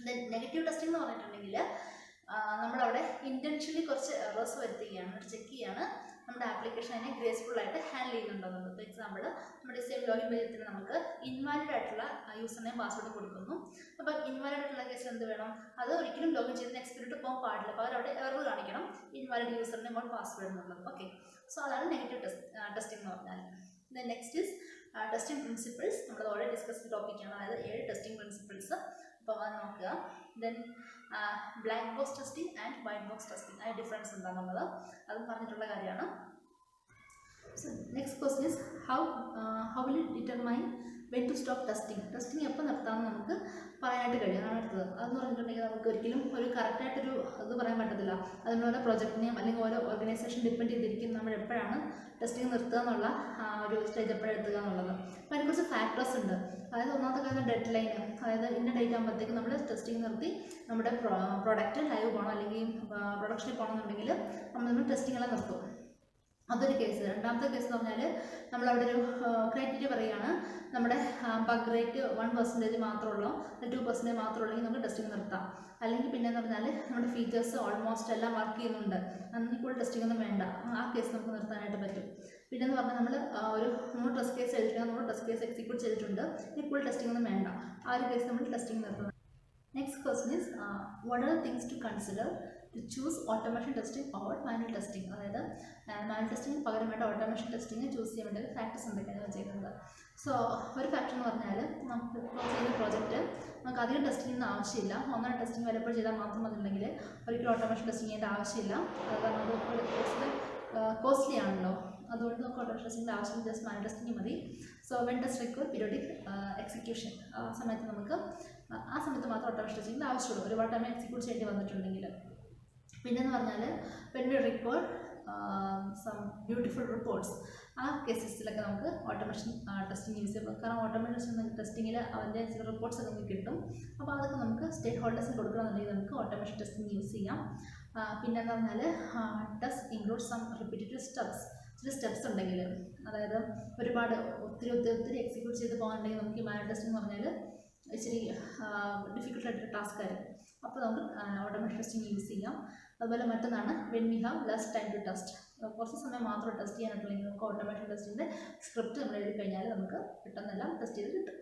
ദെൻ നെഗറ്റീവ് ടെസ്റ്റിംഗ് എന്ന് പറഞ്ഞിട്ടുണ്ടെങ്കിൽ നമ്മളവിടെ ഇൻറ്റൻഷ്യലി കുറച്ച് എറേഴ്സ് വരുത്തുകയാണ്, ചെക്ക് ചെയ്യുകയാണ് നമ്മുടെ ആപ്ലിക്കേഷൻ അതിനെ ഗ്രേസ്ഫുൾ ആയിട്ട് ഹാൻഡിൽ ചെയ്യുന്നുണ്ടെന്നുള്ളത്. ഫോർ എക്സാമ്പിൾ നമ്മുടെ സെയിം ലോഗിൻ പേജിൽ നമുക്ക് ഇൻവാലിഡ് ആയിട്ടുള്ള യൂസർ നെയിം പാസ്വേഡ് കൊടുക്കുന്നു. അപ്പോൾ ഇൻവാലിഡ് ആയിട്ടുള്ള കേസിൽ എന്ത് വേണം, അത് ഒരിക്കലും ലോഗിൻ ചെയ്ത് നെക്സ്റ്റ് പേജിലോട്ട് പോകാൻ പാടില്ല. അപ്പോൾ അവരവിടെ എറർ കാണിക്കണം, invalid user name or password എന്നുള്ളത്. ഓക്കെ, സോ അതാണ് നെഗറ്റീവ് ടെസ്റ്റിംഗ് എന്ന് പറഞ്ഞാൽ. Then next is testing principles. നമ്മൾ ഓൾറെഡി ഡിസ്കസ് ചെയ്ത ടോപ്പിക്കാണ്, അതായത് 7 ടെസ്റ്റിംഗ് പ്രിൻസിപ്പിൾസ്. അപ്പോൾ അത് നോക്കുക. Then black box testing and white box testing, അതിന് ഡിഫറൻസ് എന്താണെന്നുള്ളത് അതും പറഞ്ഞിട്ടുള്ള കാര്യമാണ്. So next question is how will it determine when to stop testing. Testing എപ്പോൾ നിർത്താമെന്ന് നമുക്ക് പറയാനായിട്ട് കഴിയും. അതാണ് അടുത്തത്. അതെന്ന് പറഞ്ഞിട്ടുണ്ടെങ്കിൽ നമുക്ക് ഒരിക്കലും ഒരു കറക്റ്റായിട്ടൊരു ഇത് പറയാൻ പറ്റത്തില്ല. അതിന് ഓരോ പ്രൊജക്റ്റിനെയും അല്ലെങ്കിൽ ഓരോ ഓർഗനൈസേഷൻ ഡിപ്പെൻഡ് ചെയ്തിരിക്കും നമ്മൾ എപ്പോഴാണ് ടെസ്റ്റിംഗ് നിർത്തുക എന്നുള്ള ഒരു സ്റ്റേജ് എപ്പോഴെത്തുക എന്നുള്ളത്. അപ്പോൾ അതിനെക്കുറിച്ച് ഫാക്ടേഴ്സ് ഉണ്ട്. അതായത് ഒന്നാമത്തെ കാര്യം ഡെഡ് ലൈൻ, അതായത് ഇന്ന ഡേറ്റ് ആകുമ്പോഴത്തേക്ക് നമ്മൾ ടെസ്റ്റിംഗ് നിർത്തി നമ്മുടെ പ്രോഡക്റ്റ് ലൈവ് പോകണം അല്ലെങ്കിൽ പ്രൊഡക്ഷനിൽ പോകണമെന്നുണ്ടെങ്കിൽ നമ്മൾ ടെസ്റ്റിംഗ് എല്ലാം നിർത്തും. അതൊരു കേസ്. രണ്ടാമത്തെ കേസ് എന്ന് പറഞ്ഞാൽ നമ്മളവിടെ ഒരു ക്രൈറ്റീരിയ പറയുകയാണ്, നമ്മുടെ ബഗ് റേറ്റ് 1% മാത്രമേ ഉള്ളൂ, 2% മാത്രമേ ഉള്ളെങ്കിൽ നമുക്ക് ടെസ്റ്റിംഗ് നിർത്താം. അല്ലെങ്കിൽ പിന്നെ എന്ന് പറഞ്ഞാൽ നമ്മുടെ ഫീച്ചേഴ്സ് ഓൾമോസ്റ്റ് എല്ലാം വർക്ക് ചെയ്യുന്നുണ്ട്, അതിന് കൂടുതൽ ടെസ്റ്റിംഗ് ഒന്നും വേണ്ട, ആ കേസ് നമുക്ക് നിർത്താനായിട്ട് പറ്റും. പിന്നെ എന്ന് പറഞ്ഞാൽ നമ്മൾ ഒരു 100 ടെസ്റ്റ് കേസ് എഴുതിയിട്ടുണ്ട്, 100 ടെസ്റ്റ് കേസ് എക്സിക്യൂട്ട് ചെയ്തിട്ടുണ്ട്, ഇനി കൂടുതൽ ടെസ്റ്റിംഗ് ഒന്നും വേണ്ട, ആ ഒരു കേസ് നമ്മൾ ടെസ്റ്റിംഗ് നിർത്തുന്നത്. Next question is what are things to consider to choose automation testing or manual testing. അതായത് മാനുവൽ ടെസ്റ്റിംഗ് പകരമായിട്ട് ഓട്ടോമേഷൻ ടെസ്റ്റിംഗ് ചൂസ് ചെയ്യാൻ വേണ്ടി ഫാക്ടേഴ്സ് എന്തൊക്കെയാണ് ചെയ്യുന്നത്. സോ ഒരു ഫാക്ടർ എന്ന് പറഞ്ഞാൽ നമുക്ക് ചെയ്യുന്ന പ്രോജക്റ്റ് നമുക്ക് അധികം ടെസ്റ്റിംഗ് ആവശ്യമില്ല, ഒന്നര ടെസ്റ്റിംഗ് വല്ലപ്പോൾ ചെയ്താൽ മാത്രം മതിയുണ്ടെങ്കിൽ ഒരിക്കലും ഓട്ടോമേഷൻ ടെസ്റ്റിംഗ് ചെയ്യേണ്ട ആവശ്യമില്ല. കാരണം അത് കോസ്റ്റ്ലി ആണല്ലോ, അതുകൊണ്ട് നമുക്ക് ഓട്ടോമേഷൻ ടെസ്റ്റിംഗിൻ്റെ ആവശ്യം ജസ്റ്റ് മാനുവൽ ടെസ്റ്റിംഗ് മതി. So when test require periodic execution, ആ സമയത്ത് മാത്രം ഓട്ടോമേഷൻ ടെസ്റ്റിംഗിൻ്റെ ആവശ്യമുള്ളൂ, ഒരുപാട് ടൈം എക്സിക്യൂട്ട് ചെയ്യേണ്ടി വന്നിട്ടുണ്ടെങ്കിൽ. പിന്നെന്ന് പറഞ്ഞാൽ when we require some beautiful reports, ആ കേസസിലൊക്കെ നമുക്ക് ഓട്ടോമേഷൻ ടെസ്റ്റിംഗ് യൂസ് ചെയ്യാം. കാരണം ഓട്ടോമേഷൻ ടെസ്റ്റിങ്ങിൽ അതിൻ്റെ ചില റിപ്പോർട്ട്സ് ഒക്കെ നമുക്ക് കിട്ടും. അപ്പോൾ അതൊക്കെ നമുക്ക് സ്റ്റേക്ക് ഹോൾഡേഴ്സിന് കൊടുക്കണമെന്നുണ്ടെങ്കിൽ നമുക്ക് ഓട്ടോമേഷൻ ടെസ്റ്റിംഗ് യൂസ് ചെയ്യാം. പിന്നെന്ന് പറഞ്ഞാൽ test include some repeated steps. ചില സ്റ്റെപ്സ് ഉണ്ടെങ്കിൽ, അതായത് ഒരുപാട് ഒത്തിരി എക്സിക്യൂട്ട് ചെയ്ത് പോകാനുണ്ടെങ്കിൽ നമുക്ക് ഈ മാനുവൽ ടെസ്റ്റിംഗ് എന്ന് പറഞ്ഞാൽ ഇച്ചിരി ഡിഫിക്കൽട്ടായിട്ടൊരു ടാസ്ക് ആയിരുന്നു. അപ്പോൾ നമുക്ക് ഓട്ടോമേഷൻ ടെസ്റ്റിംഗ് യൂസ് ചെയ്യാം. അതുപോലെ മറ്റൊന്നാണ് when we have less time to test, കുറച്ച് സമയം മാത്രം ടെസ്റ്റ് ചെയ്യാനായിട്ടുണ്ടെങ്കിൽ നമുക്ക് ഓട്ടോമേഷൻ ടെസ്റ്റിൻ്റെ സ്ക്രിപ്റ്റ് നമ്മൾ എഴുതി കഴിഞ്ഞാൽ നമുക്ക് പെട്ടെന്നെല്ലാം ടെസ്റ്റ് ചെയ്ത് കിട്ടും.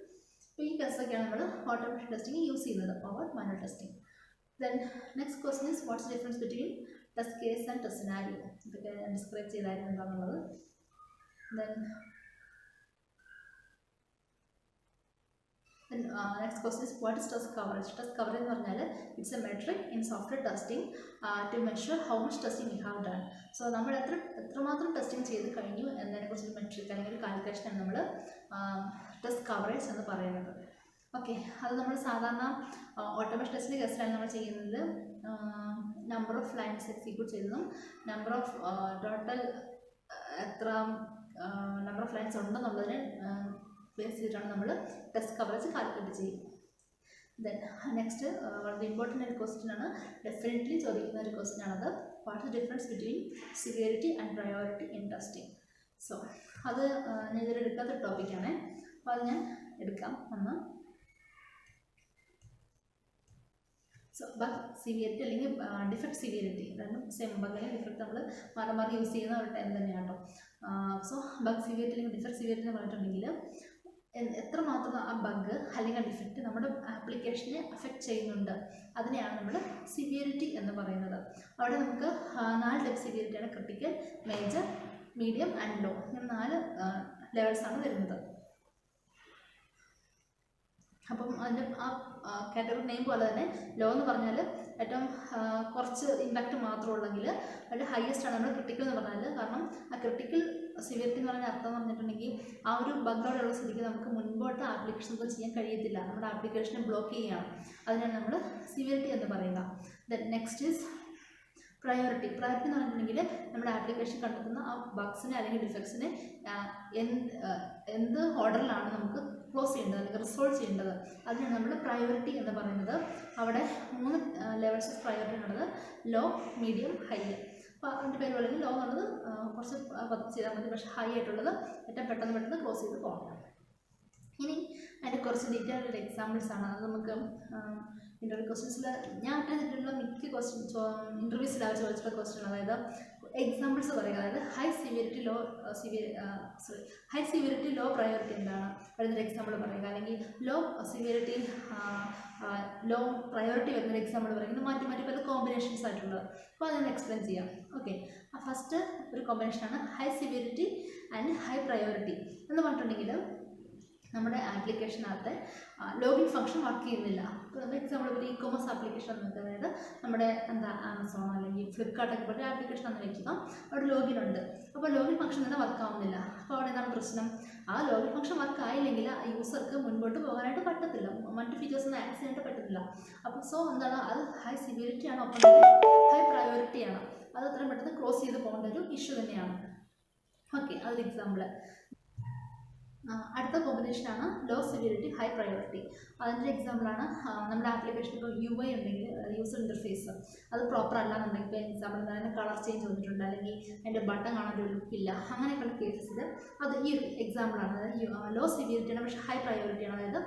അപ്പോൾ ഈ കേസൊക്കെയാണ് നമ്മൾ ഓട്ടോമേഷൻ ടെസ്റ്റിംഗ് യൂസ് ചെയ്യുന്നത് over manual testing. Then next question is what's difference between test case and test scenario. ഇതൊക്കെ ഞാൻ ഡിസ്ക്രൈബ് ചെയ്തായിരുന്നു എന്താണെന്നുള്ളത്. Then next question is what is test coverage. Test coverage എന്ന് പറഞ്ഞാൽ it's a metric in software testing to measure how much testing we have done. So നമ്മൾ എത്രമാത്രം testing ചെയ്ത് കഴിഞ്ഞു എന്നതിനെക്കുറിച്ചൊരു മെട്രിക് അല്ലെങ്കിൽ ഒരു കാൽക്കുലേഷനാണ് നമ്മൾ ടെസ്റ്റ് കവറേജ് എന്ന് പറയുന്നത്. ഓക്കെ, അത് നമ്മൾ സാധാരണ ഓട്ടോമേഷൻ ടെസ്റ്റിൻ്റെ കേസിലാണ് നമ്മൾ ചെയ്യുന്നത്. നമ്പർ ഓഫ് ലൈൻസ് എക്സിക്യൂട്ട് ചെയ്യുന്നതും നമ്പർ ഓഫ് ടോട്ടൽ എത്ര നമ്പർ ഓഫ് ലൈൻസ് ഉണ്ടെന്നുള്ളതിന് ബേസ് ചെയ്തിട്ടാണ് നമ്മൾ ടെസ്റ്റ് കവറേജ് കാൽക്കുലേറ്റ് ചെയ്യും. ദെൻ നെക്സ്റ്റ് വളരെ ഇമ്പോർട്ടൻ്റ് ആയ ക്വസ്റ്റ്യൻ ആണ്, ഡെഫിനറ്റ്ലി ചോദിക്കുന്ന ഒരു ക്വസ്റ്റ്യൻ ആണത്. What is difference between severity and priority in testing? So അത് ഞാൻ ഇതുവരെ എടുക്കാത്ത ടോപ്പിക്കാണ്, അപ്പോൾ അത് ഞാൻ എടുക്കാം ഒന്ന്. സോ ബഗ് സിവിയറിറ്റി അല്ലെങ്കിൽ ഡിഫക്റ്റ് സിവിയറിറ്റി, രണ്ടും സെയിം. ബഗ് അല്ലെങ്കിൽ ഡിഫക്റ്റ് നമ്മൾ മാറി മാറി യൂസ് ചെയ്യുന്ന ഒരു ടൈം തന്നെയാണ് കേട്ടോ. സോ ബഗ് സിവിയറിറ്റി അല്ലെങ്കിൽ ഡിഫക്റ്റ് സിവിയറിറ്റി എന്ന് പറഞ്ഞിട്ടുണ്ടെങ്കിൽ എത്രമാത്രം ആ ബഗ് അല്ലെങ്കിൽ ആ ഡിഫക്റ്റ് നമ്മുടെ ആപ്ലിക്കേഷനെ അഫക്റ്റ് ചെയ്യുന്നുണ്ട്, അതിനെയാണ് നമ്മൾ സിവിയറിറ്റി എന്ന് പറയുന്നത്. അവിടെ നമുക്ക് 4 ടൈപ്പ് സിവിയറിറ്റിയാണ്: critical, major, medium and low. ഇങ്ങനെ 4 ലെവൽസാണ് വരുന്നത്. അപ്പം അതിൻ്റെ ആ കാറ്റഗറി നെയിം പോലെ തന്നെ ലോ എന്ന് പറഞ്ഞാൽ ഏറ്റവും കുറച്ച് ഇമ്പാക്റ്റ് മാത്രമേ ഉള്ളെങ്കിൽ അതിൻ്റെ ഹയസ്റ്റ് ആണ് നമ്മൾ ക്രിട്ടിക്കൽ എന്ന് പറഞ്ഞാൽ. കാരണം ആ ക്രിട്ടിക്കൽ സിവിയറിറ്റി എന്ന് പറഞ്ഞാൽ അർത്ഥം എന്ന് പറഞ്ഞിട്ടുണ്ടെങ്കിൽ ആ ഒരു ബഗ്ഗോടെയുള്ള സ്ഥിതിക്ക് നമുക്ക് മുൻപോട്ട് ആപ്ലിക്കേഷൻ ഒന്നും ചെയ്യാൻ കഴിയത്തില്ല, നമ്മുടെ ആപ്ലിക്കേഷനെ ബ്ലോക്ക് ചെയ്യുകയാണ്. അതിനാണ് നമ്മൾ സിവിയറിറ്റി എന്ന് പറയുക. Then next is priority. Priority എന്ന് പറഞ്ഞിട്ടുണ്ടെങ്കിൽ നമ്മുടെ ആപ്ലിക്കേഷൻ കണ്ടെത്തുന്ന ആ ബഗ്സിനെ അല്ലെങ്കിൽ ഡിഫക്ട്സിനെ എന്ത് ഓർഡറിലാണ് നമുക്ക് ക്ലോസ് ചെയ്യേണ്ടത് അല്ലെങ്കിൽ റിസോൾവ് ചെയ്യേണ്ടത്, അതിനാണ് നമ്മൾ പ്രയോറിറ്റി എന്ന് പറയുന്നത്. അവിടെ 3 ലെവൽസ് ഓഫ് പ്രയോറിറ്റി ഉള്ളത്: ലോ, മീഡിയം, ഹൈ. അപ്പോൾ അതിൻ്റെ പേര് പറയുന്നത് ലോ എന്നുള്ളത് കുറച്ച് പത്ത് ചെയ്താൽ മതി, പക്ഷേ ഹൈ ആയിട്ടുള്ളത് ഏറ്റവും പെട്ടെന്ന് ക്ലോസ് ചെയ്ത് പോകണം. ഇനി അതിൻ്റെ കുറച്ച് ഡീറ്റെയിൽഡ് എക്സാമ്പിൾസ് ആണ്. അത് നമുക്ക് ഇൻ്റർവ്യൂ ക്വസ്റ്റ്യൻസിൽ ഞാൻ അറ്റൻഡ് ചെയ്തിട്ടുള്ള മിക്ക ഇൻ്റർവ്യൂസിൽ അവർ ചോദിച്ചിട്ടുള്ള ക്വസ്റ്റ്യൻ, അതായത് എക്സാമ്പിൾസ് പറയുക. അതായത് ഹൈ സിവിയറിറ്റി ലോ പ്രയോറിറ്റി എന്താണ് വരുന്നൊരു എക്സാമ്പിൾ പറയുക, അല്ലെങ്കിൽ ലോ സിവിയറിറ്റി ലോ പ്രയോറിറ്റി വരുന്നൊരു എക്സാമ്പിൾ പറയുക. ഇങ്ങനെ മാറ്റി മാറ്റി പല കോമ്പിനേഷൻസ് ആയിട്ടുള്ളത്. അപ്പോൾ അത് ഞാൻ എക്സ്പ്ലെയിൻ ചെയ്യാം. ഓക്കെ, ഫസ്റ്റ് ഒരു കോമ്പിനേഷനാണ് high severity and high priority എന്ന് പറഞ്ഞിട്ടുണ്ടെങ്കിൽ നമ്മുടെ ആപ്ലിക്കേഷനകത്തെ ലോഗിൻ ഫംഗ്ഷൻ വർക്ക് ചെയ്യുന്നില്ല. ഇപ്പോൾ നമ്മൾ എക്സാമ്പിൾ ഒരു ഇ-കൊമേഴ്സ് ആപ്ലിക്കേഷൻ നോക്കുക, അതായത് നമ്മുടെ ആമസോൺ അല്ലെങ്കിൽ ഫ്ലിപ്കാർട്ടൊക്കെ പോലെ ആപ്ലിക്കേഷൻ എന്ന് വയ്ക്കുക, അവിടെ ലോഗിൻ ഉണ്ട്. അപ്പോൾ ലോഗിൻ ഫംഗ്ഷൻ തന്നെ വർക്ക് ആവുന്നില്ല. അപ്പോൾ അവിടെ എന്താണ് പ്രശ്നം? ആ ലോഗിൻ ഫംഗ്ഷൻ വർക്ക് ആയില്ലെങ്കിൽ ആ യൂസർക്ക് മുൻപോട്ട് പോകാനായിട്ട് പറ്റത്തില്ല, മറ്റ് ഫീച്ചേഴ്സ് ഒന്നും ആക്സസ് ചെയ്യാനായിട്ട് പറ്റത്തില്ല. അപ്പോൾ സോ എന്താണ്, അത് ഹൈ സിവിയറിറ്റി ആണ്, ഒപ്പം തന്നെ ഹൈ പ്രയോറിറ്റിയാണ്. അത് അത്രയും പെട്ടെന്ന് ക്ലോസ് ചെയ്ത് പോകേണ്ട ഒരു ഇഷ്യൂ തന്നെയാണ്. ഓക്കെ, അതൊരു എക്സാമ്പിൾ. അടുത്ത കോമ്പിനേഷനാണ് ലോ സിവിയറിറ്റി ഹൈ പ്രയോറിറ്റി. അതിൻ്റെ എക്സാമ്പിളാണ് നമ്മുടെ ആപ്ലിക്കേഷൻ ഇപ്പോൾ UI ഉണ്ടെങ്കിൽ, യൂസർ ഇൻ്റർഫേസ് അത് പ്രോപ്പർ അല്ലാന്നുണ്ടെങ്കിൽ, ഇപ്പോൾ എക്സാമ്പിൾ അതിൻ്റെ കളർ ചേഞ്ച് വന്നിട്ടുണ്ട്, അല്ലെങ്കിൽ അതിൻ്റെ ബട്ടൺ കാണാൻ ഒരു ലുക്കില്ല, അങ്ങനെയൊക്കെയുള്ള കേസസിൽ അത് ഈ ഒരു എക്സാമ്പിളാണ്. അതായത് ലോ സിവിയറിറ്റിയാണ് പക്ഷേ ഹൈ പ്രയോറിറ്റിയാണ്. അതായത്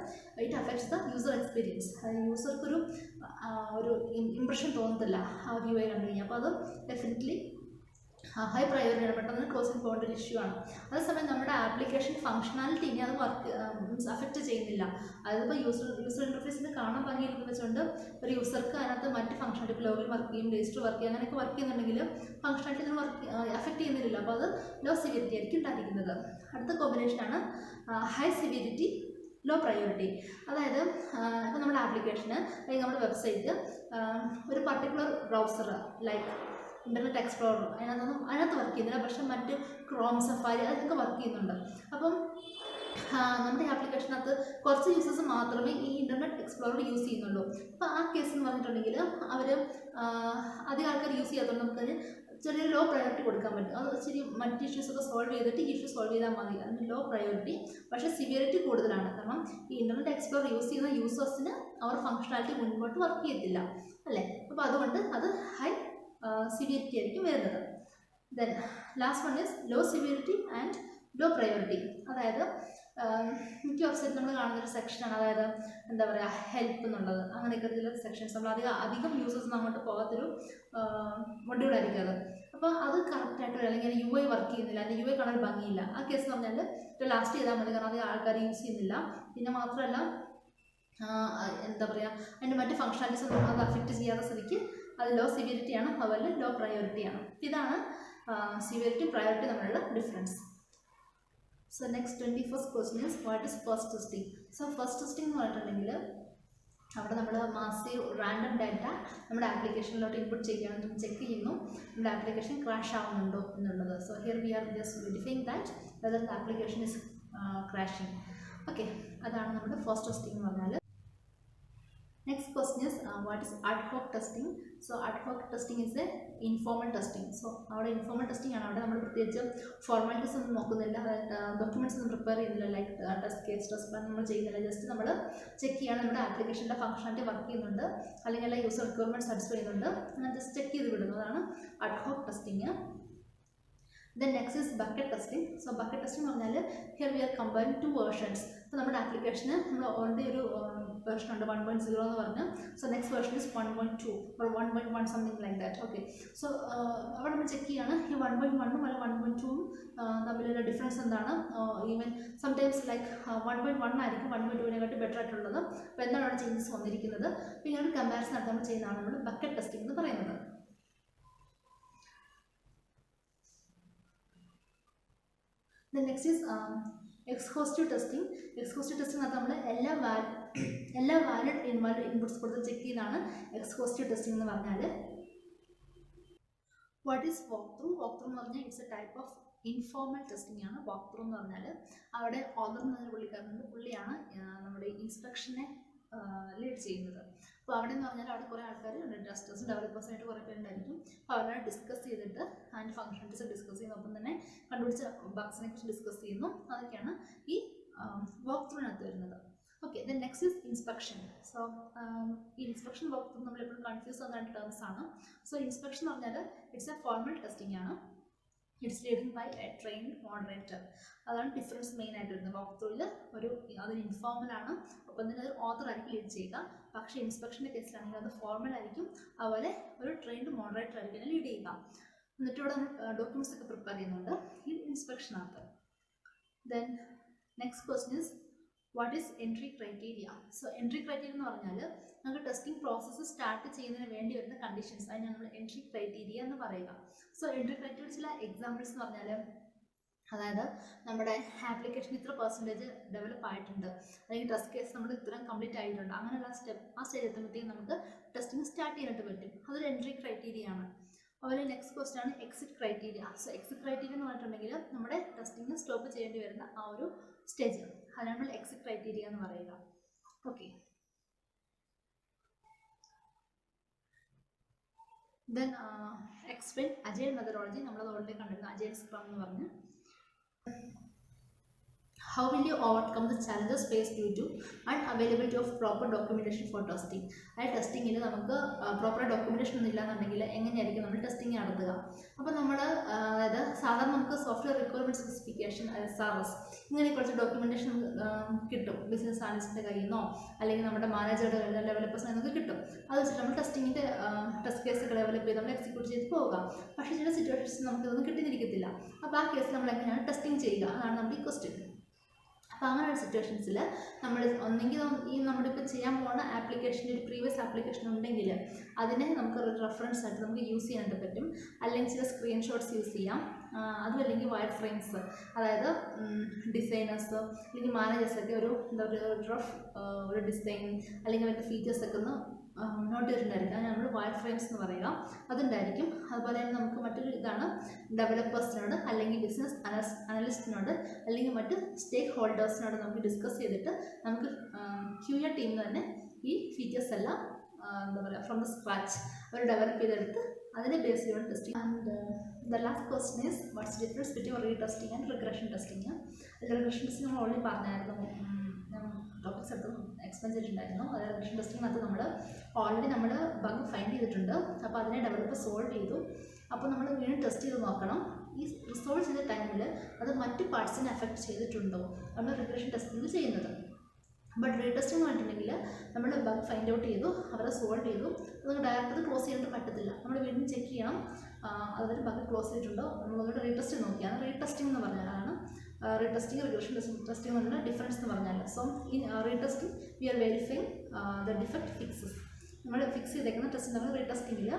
it affects the user experience. അതായത് യൂസർക്കൊരു ഇംപ്രഷൻ തോന്നത്തില്ല ആ ഒരു UI കണ്ടു കഴിഞ്ഞാൽ. അപ്പോൾ അത് ഡെഫിനറ്റ്ലി ഹൈ പ്രയോറിറ്റിയാണ്, പെട്ടെന്ന് ക്ലോസിങ് പോകേണ്ട ഒരു ഇഷ്യൂ ആണ്. അതേസമയം നമ്മുടെ ആപ്ലിക്കേഷൻ ഫംഗ്ഷനാലിറ്റി ഇനി അത് അഫക്റ്റ് ചെയ്യുന്നില്ല. അതായത് ഇപ്പോൾ യൂസർ ഇൻ്റർഫേസിന് കാണാൻ ഭംഗിയിരിക്കുന്ന വെച്ചുകൊണ്ട് ഒരു യൂസർക്ക് അതിനകത്ത് മറ്റ് ഫംഗ്ഷനാലിറ്റി ലോഗിൻ വർക്ക് ചെയ്യും, രജിസ്റ്റർ വർക്ക് ചെയ്യും, അങ്ങനെയൊക്കെ വർക്ക് ചെയ്യുന്നുണ്ടെങ്കിൽ ഫംഗ്ഷനാലിറ്റി അഫക്റ്റ് ചെയ്യുന്നില്ല. അപ്പോൾ അത് ലോ സിവിയറിറ്റി ആയിരിക്കും ഉണ്ടായിരിക്കുന്നത്. അടുത്ത കോമ്പിനേഷനാണ് ഹൈ സിവിയറിറ്റി ലോ പ്രയോറിറ്റി. അതായത് ഇപ്പോൾ നമ്മുടെ ആപ്ലിക്കേഷന് അല്ലെങ്കിൽ നമ്മുടെ വെബ്സൈറ്റ് ഒരു particular browser like internet explorer അതിനകത്ത് വർക്ക് ചെയ്യുന്നില്ല, പക്ഷേ മറ്റ് ക്രോം, സഫാരി അതൊക്കെ വർക്ക് ചെയ്യുന്നുണ്ട്. അപ്പം നമ്മുടെ ആപ്ലിക്കേഷനകത്ത് കുറച്ച് യൂസേഴ്സ് മാത്രമേ ഈ ഇൻ്റർനെറ്റ് എക്സ്പ്ലോറർ യൂസ് ചെയ്യുന്നുള്ളൂ. അപ്പോൾ ആ കേസ് എന്ന് പറഞ്ഞിട്ടുണ്ടെങ്കിൽ അവർ അധികം ആൾക്കാർ യൂസ് ചെയ്യാത്തതുകൊണ്ട് നമുക്കതിന് ചെറിയൊരു ലോ പ്രയോറിറ്റി കൊടുക്കാൻ പറ്റും. അത് ശരി, മറ്റ് ഇഷ്യൂസൊക്കെ സോൾവ് ചെയ്തിട്ട് ഈ ഇഷ്യൂ സോൾവ് ചെയ്താൽ മതി. അതിന് ലോ പ്രയോറിറ്റി, പക്ഷേ സിവിയറിറ്റി കൂടുതലാണ്. കാരണം ഈ ഇൻ്റർനെറ്റ് എക്സ്പ്ലോറർ യൂസ് ചെയ്യുന്ന യൂസേഴ്സിന് അവർ ഫംഗ്ഷനാലിറ്റി മുൻപോട്ട് വർക്ക് ചെയ്യത്തില്ല, അല്ലേ? അപ്പോൾ അതുകൊണ്ട് അത് ഹൈ സിവിയറിറ്റി ആയിരിക്കും വരുന്നത്. Then last one is low severity and low priority. അതായത് മിക്ക വെബ്സൈറ്റ് നമ്മൾ കാണുന്നൊരു സെക്ഷനാണ്, അതായത് എന്താ പറയുക, ഹെൽപ്പ് എന്നുള്ളത്. അങ്ങനെയൊക്കെ ചില സെക്ഷൻസ് നമ്മൾ അധികം യൂസേഴ്സ് അങ്ങോട്ട് പോകാത്തൊരു മൊഡ്യൂളായിരിക്കും അത്. അപ്പോൾ അത് കറക്റ്റായിട്ട് അല്ലെങ്കിൽ UI വർക്ക് ചെയ്യുന്നില്ല, അല്ലെങ്കിൽ UI കാണാൻ ഭംഗിയില്ല, ആ കേസ് എന്ന് പറഞ്ഞാൽ ലാസ്റ്റ് ചെയ്താൽ മതി. കാരണം അധികം ആൾക്കാർ യൂസ് ചെയ്യുന്നില്ല. പിന്നെ മാത്രമല്ല എന്താ പറയുക, അതിൻ്റെ മറ്റ് ഫംഗ്ഷനാലിറ്റീസ് ഒന്നും അത് അഫക്റ്റ് ചെയ്യാത്ത സ്ഥിതിക്ക് അത് ലോ സിവിയറിറ്റിയാണ്, അതുപോലെ ലോ പ്രയോറിറ്റിയാണ്. ഇതാണ് സിവിയറിറ്റി പ്രയോറിറ്റി തമ്മിലുള്ള difference. So next 21st question is what is first testing. So first testing എന്ന് പറഞ്ഞിട്ടുണ്ടെങ്കിൽ അവിടെ നമ്മൾ മാസീവ് റാൻഡം ഡാറ്റ നമ്മുടെ ആപ്ലിക്കേഷനിലോട്ട് ഇൻപുട്ട് ചെയ്യുകയാണെന്നും ചെക്ക് ചെയ്യുന്നു നമ്മുടെ ആപ്ലിക്കേഷൻ ക്രാഷ് ആവുന്നുണ്ടോ എന്നുള്ളത്. So here we are just verifying that whether the application is crashing. Okay, അതാണ് നമ്മുടെ ഫസ്റ്റ് ടെസ്റ്റിംഗ് എന്ന് പറഞ്ഞാൽ. Next question is what is ad hoc testing? So ad hoc testing is a informal testing. So our informal testing ആണ് അവിടെ നമ്മൾ പ്രത്യേകിച്ച് formalities ഒന്നും നോക്കുന്നില്ല, ഡോക്യുമെന്റ്സ് ഒന്നും പ്രിപ്പയർ ചെയ്യുന്നില്ല, like test case test plan നമ്മൾ ചെയ്യുന്നില്ല. ജസ്റ്റ് നമ്മൾ ചെക്ക് ചെയ്യാണ് നമ്മുടെ ആപ്ലിക്കേഷൻ്റെ ഫംഗ്ഷനാലിറ്റി വർക്ക് ചെയ്യുന്നുണ്ട് അല്ലെങ്കിൽ എല്ലാ യൂസർ റിക്വയർമെൻറ്റ് സാറ്റിസ്ഫൈ ചെയ്യുന്നുണ്ട്, അങ്ങനെ ജസ്റ്റ് ചെക്ക് ചെയ്ത് വിടുന്നതാണ് ad hoc testing. Then next is bucket testing. So bucket testing എന്ന് പറഞ്ഞാൽ here we are comparing two versions. അപ്പോൾ നമ്മുടെ ആപ്ലിക്കേഷന് നമ്മൾ ഓൾറെഡി ഒരു വേർഷൻ ഉണ്ട് 1.0 എന്ന് പറഞ്ഞ്, so next version is 1.2 or 1.1 something like that. Okay, so അവിടെ നമ്മൾ ചെക്ക് ചെയ്യാണ് ഈ 1.1ഉം അല്ല 1.2ഉം തമ്മിലുള്ള ഡിഫറൻസ് എന്താണ്. ഈവൻ സംടൈംസ് ലൈക്ക് 1.1 ആയിരിക്കും 1.2വിനെക്കാട്ടി ബെറ്റർ ആയിട്ടുള്ളത്. അപ്പോൾ എന്താണ് അവിടെ ചേഞ്ചസ് വന്നിരിക്കുന്നത്, അപ്പോൾ ഇങ്ങനെ ഒരു കമ്പാരിസൺ നടത്തി നമ്മൾ ചെയ്യുന്നതാണ് നമ്മൾ ബക്കറ്റ് ടെസ്റ്റിംഗ് എന്ന് പറയുന്നത്. Then next is exhaustive testing. Exhaustive testing നമ്മൾ എല്ലാ വാലിഡ് ഇൻപുട്സ് കൊടുത്ത് ചെക്ക് ചെയ്യുന്നതാണ് എക്സ്ഹോസ്റ്റീവ് ടെസ്റ്റിംഗ് എന്ന് പറഞ്ഞാൽ. What is walk through? Walk through എന്ന് പറഞ്ഞാൽ it's A type of informal testing ആണ് വാക്ക് ത്രൂ എന്ന് പറഞ്ഞാൽ. അവിടെ ഓദർ എന്ന് പറഞ്ഞ പുള്ളിക്കാരനുണ്ട്, പുള്ളിയാണ് നമ്മുടെ ഇൻസ്പെക്ഷനെ ലീഡ് ചെയ്യുന്നത്. അപ്പോൾ അവിടെ എന്ന് പറഞ്ഞാൽ അവിടെ കുറേ ആൾക്കാർ ടെസ്റ്റേഴ്സും ഡെവലപ്പേഴ്സായിട്ട് കുറേ പേരുണ്ടായിരിക്കും. അപ്പോൾ അവരെ ഡിസ്കസ് ചെയ്തിട്ട് അതിൻ്റെ ഫംഗ്ഷനാലിറ്റീസ് ഡിസ്കസ് ചെയ്യുന്നു, ഒപ്പം തന്നെ കണ്ടുപിടിച്ച ബഗ്സിനെ കുറിച്ച് ഡിസ്കസ് ചെയ്യുന്നു. അതൊക്കെയാണ് ഈ വാക്ക് ത്രൂവിനകത്ത് വരുന്നത്. Okay, then next is inspection. So ഈ ഇൻസ്പെക്ഷൻ വാക്ക് ത്രൂ നമ്മളെപ്പോഴും കൺഫ്യൂസ് ആവുന്ന രണ്ട് ടേംസ് ആണ്. സോ ഇൻസ്പെക്ഷൻ എന്ന് പറഞ്ഞാൽ ഇറ്റ്സ് എ ഫോർമൽ ടെസ്റ്റിംഗ് ആണ്. It's leaded by a trained moderator. അതാണ് ഡിഫറൻസ് മെയിൻ ആയിട്ട് വരുന്നത്. വാക്ക് ത്രൂവിൽ അതൊരു ഇൻഫോർമലാണ്, ഒപ്പം തന്നെ അത് ഓതർ ആയിരിക്കും ലീഡ് ചെയ്യുക. പക്ഷേ ഇൻസ്പെക്ഷൻ്റെ കേസിലാണെങ്കിൽ അത് ഫോർമൽ ആയിരിക്കും, അതുപോലെ ഒരു ട്രെയിൻഡ് മോഡറേറ്റർ ആയിരിക്കും ലീഡ് ചെയ്യുക. എന്നിട്ട് ഇവിടെ നമ്മൾ ഡോക്യുമെൻറ്റ്സ് ഒക്കെ പ്രിപ്പയർ ചെയ്യുന്നുണ്ട് ഈ ഇൻസ്പെക്ഷനകത്ത്. Then next question is what is entry criteria? So entry criteria എന്ന് പറഞ്ഞാൽ നമുക്ക് ടെസ്റ്റിംഗ് പ്രോസസ്സ് സ്റ്റാർട്ട് ചെയ്യുന്നതിന് വേണ്ടി വരുന്ന കണ്ടീഷൻസ്, അതിനാണ് നമ്മൾ എൻട്രി ക്രൈറ്റീരിയ എന്ന് പറയുക. സോ എൻട്രി ക്രൈറ്റീരിയ ചില എക്സാമ്പിൾസ് എന്ന് പറഞ്ഞാൽ, അതായത് നമ്മുടെ ആപ്ലിക്കേഷൻ ഇത്ര പെർസെൻറ്റേജ് ഡെവലപ്പ് ആയിട്ടുണ്ട്, അല്ലെങ്കിൽ ടെസ്റ്റ് കേസ് നമ്മൾ ഇത്രയും കംപ്ലീറ്റ് ആയിട്ടുണ്ട്, അങ്ങനെയുള്ള ആ സ്റ്റേജ് എത്തുമ്പോഴത്തേക്കും നമുക്ക് ടെസ്റ്റിംഗ് സ്റ്റാർട്ട് ചെയ്യാനായിട്ട് പറ്റും. അതൊരു എൻട്രി ക്രൈറ്റീരിയ ആണ്. അതുപോലെ നെക്സ്റ്റ് ക്വസ്റ്റ്യൻ ആണ് exit criteria. So exit criteria എന്ന് പറഞ്ഞിട്ടുണ്ടെങ്കിൽ നമ്മുടെ ടെസ്റ്റിംഗ് സ്റ്റോപ്പ് ചെയ്യേണ്ടി വരുന്ന ആ ഒരു സ്റ്റേജ്, അതിനാണ് നമ്മൾ എക്സിറ്റ് ക്രൈറ്റീരിയ എന്ന് പറയുക. Okay, then explain agile methodology. നമ്മളത് ഓൾറെഡി കണ്ടിരുന്നു, അജൈൽ സ്ക്രം എന്ന് പറഞ്ഞ്. How will you overcome the challenges faced due to unavailability of proper documentation for testing? അതായത് ടെസ്റ്റിങ്ങിൽ നമുക്ക് പ്രോപ്പർ ഡോക്യുമെൻറ്റേഷൻ ഒന്നും ഇല്ലാന്നുണ്ടെങ്കിൽ എങ്ങനെയായിരിക്കും നമ്മൾ ടെസ്റ്റിംഗ് നടത്തുക? അപ്പോൾ നമ്മൾ അതായത് സാധാരണ നമുക്ക് സോഫ്റ്റ്വെയർ റിക്വയർമെൻറ്റ് സ്പെസിഫിക്കേഷൻ, SRS, ഇങ്ങനെ കുറച്ച് ഡോക്യുമെൻറ്റേഷൻ കിട്ടും ബിസിനസ് അനലിസ്റ്റിൻ്റെ കയ്യിൽ നിന്നോ അല്ലെങ്കിൽ നമ്മുടെ മാനേജറുടെ ഡെവലപ്പേഴ്സിൽ നിന്നൊക്കെ കിട്ടും. അത് വെച്ചിട്ട് നമ്മൾ ടെസ്റ്റിങ്ങിൻ്റെ ടെസ്റ്റ് കേസൊക്കെ ഡെവലപ്പ് ചെയ്ത് നമ്മൾ എക്സിക്യൂട്ട് ചെയ്ത് പോവുക. പക്ഷേ ചില സിറ്റുവേഷൻസ് നമുക്കിതൊന്നും കിട്ടിയിരിക്കത്തില്ല. അപ്പോൾ ആ കേസിൽ നമ്മൾ എങ്ങനെയാണ് ടെസ്റ്റിംഗ് ചെയ്യുക? അതാണ് നമ്മുടെ ഈ ക്വസ്റ്റ്യൻ. അപ്പോൾ അങ്ങനെയുള്ള സിറ്റുവേഷൻസിൽ നമ്മൾ ഒന്നെങ്കിൽ ഈ നമ്മളിപ്പോൾ ചെയ്യാൻ പോകുന്ന ആപ്ലിക്കേഷൻ്റെ ഒരു പ്രീവിയസ് ആപ്ലിക്കേഷൻ ഉണ്ടെങ്കിൽ അതിനെ നമുക്ക് റെഫറൻസ് ആയിട്ട് നമുക്ക് യൂസ് ചെയ്യാനായിട്ട് പറ്റും. അല്ലെങ്കിൽ ചില സ്ക്രീൻഷോട്ട്സ് യൂസ് ചെയ്യാം. അതും അല്ലെങ്കിൽ വയർ ഫ്രെയിംസ്, അതായത് ഡിസൈനേഴ്സ് അല്ലെങ്കിൽ മാനേജേഴ്സൊക്കെ ഒരു എന്താ പറയുക ഒരു ഡിസൈൻ അല്ലെങ്കിൽ അതിൻ്റെ ഫീച്ചേഴ്സൊക്കെ ഒന്ന് നോട്ട് ചെയ്തിട്ടുണ്ടായിരിക്കും. അത് നമ്മൾ വയർ ഫ്രെയിംസ് എന്ന് പറയുക, അതുണ്ടായിരിക്കും. അതുപോലെ തന്നെ നമുക്ക് മറ്റൊരു ഇതാണ് ഡെവലപ്പേഴ്സിനോട് അല്ലെങ്കിൽ ബിസിനസ് അനലിസ്റ്റിനോട് അല്ലെങ്കിൽ മറ്റ് സ്റ്റേക്ക് ഹോൾഡേഴ്സിനോട് നമുക്ക് ഡിസ്കസ് ചെയ്തിട്ട് നമുക്ക് QA ടീമിൽ തന്നെ ഈ ഫീച്ചേഴ്സ് എല്ലാം എന്താ പറയുക ഫ്രം ദ സ്ക്രാച്ച് അവർ ഡെവലപ്പ് ചെയ്തെടുത്ത് അതിനെ ബേസ് ചെയ്താണ് testing. And the last question is what's difference between retesting and regression testing? Regression testing നമ്മൾ ഓൾറെഡി പറഞ്ഞായിരുന്നു, ടോപ്പിക്സ് എടുത്തും എക്സ്പ്ലെയിൻ ചെയ്തിട്ടുണ്ടായിരുന്നു. അതായത് റിഗ്രഷൻ ടെസ്റ്റിംഗിനകത്ത് നമ്മൾ ഓൾറെഡി നമ്മൾ ബഗ് ഫൈൻഡ് ചെയ്തിട്ടുണ്ട്, അപ്പോൾ അതിനെ ഡെവലപ്പർ സോൾവ് ചെയ്തു. അപ്പോൾ നമ്മൾ വീണ്ടും ടെസ്റ്റ് ചെയ്ത് നോക്കണം ഈ റിസോൾവ് ചെയ്ത ടൈമിൽ അത് മറ്റ് പാർട്സിനെ എഫക്റ്റ് ചെയ്തിട്ടുണ്ടോ നമ്മൾ റിഗ്രഷൻ ടെസ്റ്റിംഗ് ചെയ്യുന്നത്. ബട്ട് റീടെസ്റ്റിംഗ് എന്ന് പറഞ്ഞിട്ടുണ്ടെങ്കിൽ നമ്മൾ ബഗ് ഫൈൻഡ് ഔട്ട് ചെയ്തു, അവരെ സോൾവ് ചെയ്തു, അത് ഡയറക്റ്റ് ക്ലോസ് ചെയ്യാനായിട്ട് പറ്റത്തില്ല. നമ്മൾ വീണ്ടും ചെക്ക് ചെയ്യണം അവർ ബഗ് ക്ലോസ് ചെയ്തിട്ടുണ്ടോ, നമ്മളൊരു റീടെസ്റ്റ് നോക്കിയാണ് റീടെസ്റ്റിംഗ് എന്ന് പറഞ്ഞാലാണ്. റീടെസ്റ്റിംഗ് റിഗ്രഷൻ ടെസ്റ്റിംഗ് എന്നുള്ള ഡിഫറൻസ് എന്ന് പറഞ്ഞാൽ, so in retesting we are verifying the defect fixes. നമ്മൾ ഫിക്സ് ചെയ്തേക്കുന്ന ടെസ്റ്റ് നമ്മൾ റീടെസ്റ്റിംഗില്ല.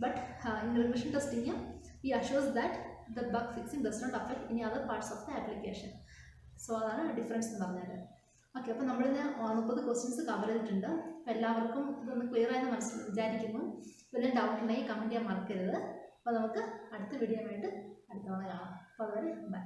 But in regression testing we assures that the bug fixing does not affect any other parts of the application. So അതാണ് difference എന്ന് പറഞ്ഞാൽ. Okay, അപ്പോൾ നമ്മളിന്ന് 30 questions cover ചെയ്തിട്ടുണ്ട്. അപ്പോൾ എല്ലാവർക്കും ഇതൊന്ന് ക്ലിയർ ആയെന്ന് വിചാരിക്കുന്നു. വല്ല ഡൗട്ട് ഉണ്ടെങ്കിൽ കമൻറ്റ് ചെയ്യാൻ മറക്കരുത്. അപ്പോൾ നമുക്ക് അടുത്ത വീഡിയോ ആയിട്ട് അടുത്ത തവണ കാണാം. അപ്പോൾ അതുവരെ ബൈ.